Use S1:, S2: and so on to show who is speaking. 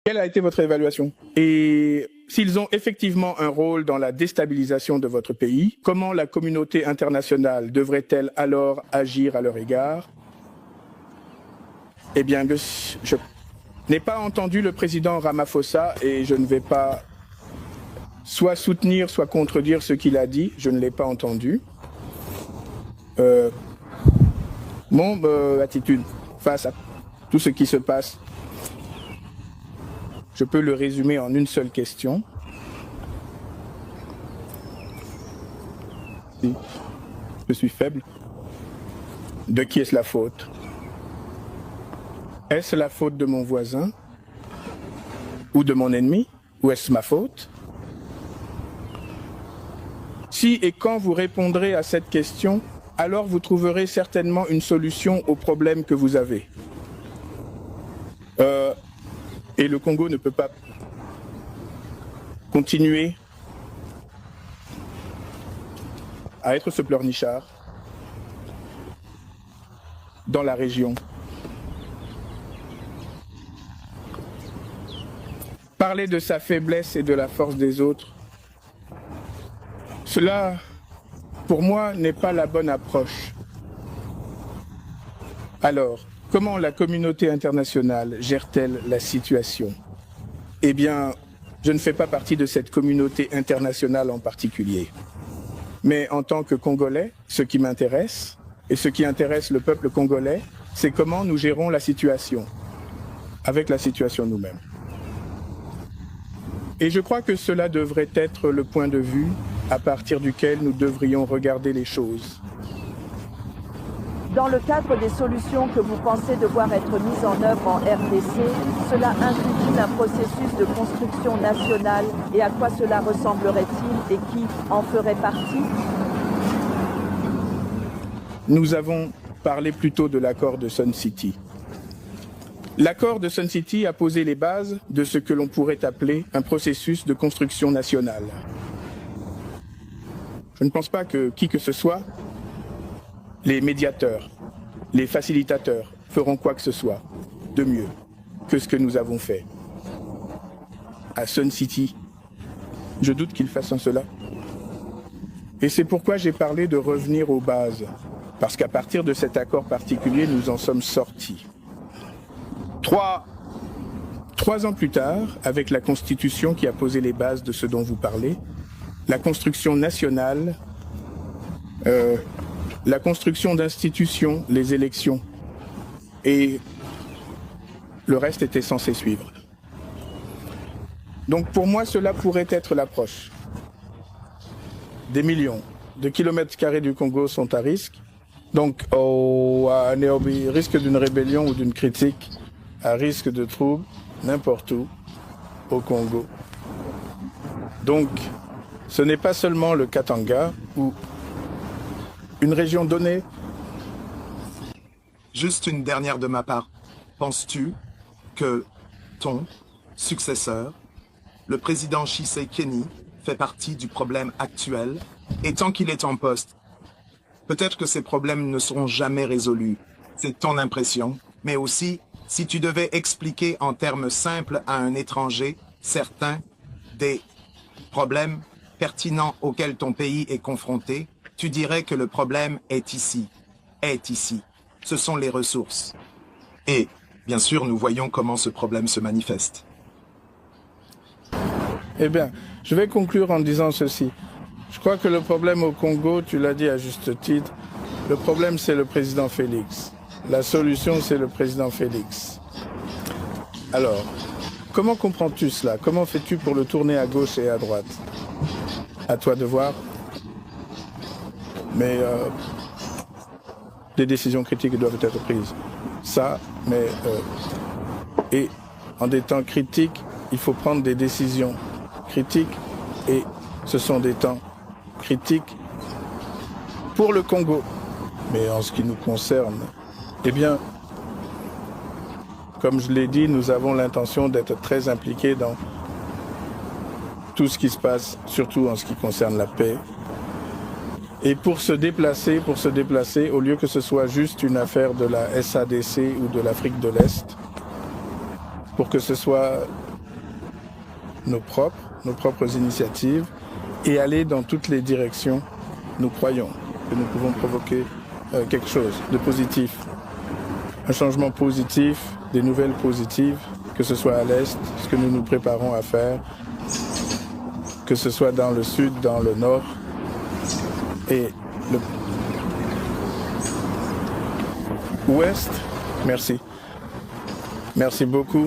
S1: Quelle a été votre évaluation? Et s'ils ont effectivement un rôle dans la déstabilisation de votre pays, comment la communauté internationale devrait-elle alors agir à leur égard? Eh bien, je n'ai pas entendu le président Ramaphosa et je ne vais pas soit soutenir, soit contredire ce qu'il a dit. Je ne l'ai pas entendu. Mon attitude face à tout ce qui se passe, je peux le résumer en une seule question. Si je suis faible, de qui est-ce la faute? Est-ce la faute de mon voisin ou de mon ennemi? Ou est-ce ma faute? Si et quand vous répondrez à cette question, alors vous trouverez certainement une solution au problème que vous avez. Et le Congo ne peut pas continuer à être ce pleurnichard dans la région. Parler de sa faiblesse et de la force des autres, cela, pour moi, n'est pas la bonne approche. Alors, comment la communauté internationale gère-t-elle la situation? Eh bien, je ne fais pas partie de cette communauté internationale en particulier. Mais en tant que Congolais, ce qui m'intéresse, et ce qui intéresse le peuple congolais, c'est comment nous gérons la situation, avec la situation nous-mêmes. Et je crois que cela devrait être le point de vue à partir duquel nous devrions regarder les choses.
S2: Dans le cadre des solutions que vous pensez devoir être mises en œuvre en RDC, cela inclut-il un processus de construction nationale et à quoi cela ressemblerait-il et qui en ferait partie?
S1: Nous avons parlé plutôt de l'accord de Sun City. L'accord de Sun City a posé les bases de ce que l'on pourrait appeler un processus de construction nationale. Je ne pense pas que qui que ce soit, les médiateurs, les facilitateurs feront quoi que ce soit de mieux que ce que nous avons fait. À Sun City, je doute qu'ils fassent cela. Et c'est pourquoi j'ai parlé de revenir aux bases, parce qu'à partir de cet accord particulier, nous en sommes sortis. Trois ans plus tard, avec la Constitution qui a posé les bases de ce dont vous parlez, la construction nationale, la construction d'institutions, les élections, et le reste était censé suivre. Donc pour moi, cela pourrait être l'approche. Des millions de kilomètres carrés du Congo sont à risque, donc à risque d'une rébellion ou d'une critique, à risque de troubles, n'importe où, au Congo. Donc, ce n'est pas seulement le Katanga ou une région donnée.
S3: Juste une dernière de ma part. Penses-tu que ton successeur, le président Tshisekedi, fait partie du problème actuel et tant qu'il est en poste, peut-être que ces problèmes ne seront jamais résolus. C'est ton impression, mais aussi si tu devais expliquer en termes simples à un étranger certains des problèmes pertinents auxquels ton pays est confronté, tu dirais que le problème est ici. Ce sont les ressources. Et, bien sûr, nous voyons comment ce problème se manifeste.
S1: Eh bien, je vais conclure en disant ceci. Je crois que le problème au Congo, tu l'as dit à juste titre, le problème c'est le président Félix. La solution c'est le président Félix. Alors, comment comprends-tu cela? Comment fais-tu pour le tourner à gauche et à droite? À toi de voir. Mais des décisions critiques doivent être prises. Ça, mais... et en des temps critiques, il faut prendre des décisions critiques et ce sont des temps critiques pour le Congo. Mais en ce qui nous concerne, eh bien, comme je l'ai dit, nous avons l'intention d'être très impliqués dans tout ce qui se passe, surtout en ce qui concerne la paix. Et pour se déplacer, au lieu que ce soit juste une affaire de la SADC ou de l'Afrique de l'Est, pour que ce soit nos propres initiatives et aller dans toutes les directions. Nous croyons que nous pouvons provoquer quelque chose de positif, un changement positif, des nouvelles positives, que ce soit à l'Est, ce que nous nous préparons à faire, que ce soit dans le Sud, dans le Nord, et le Ouest. Merci. Merci beaucoup.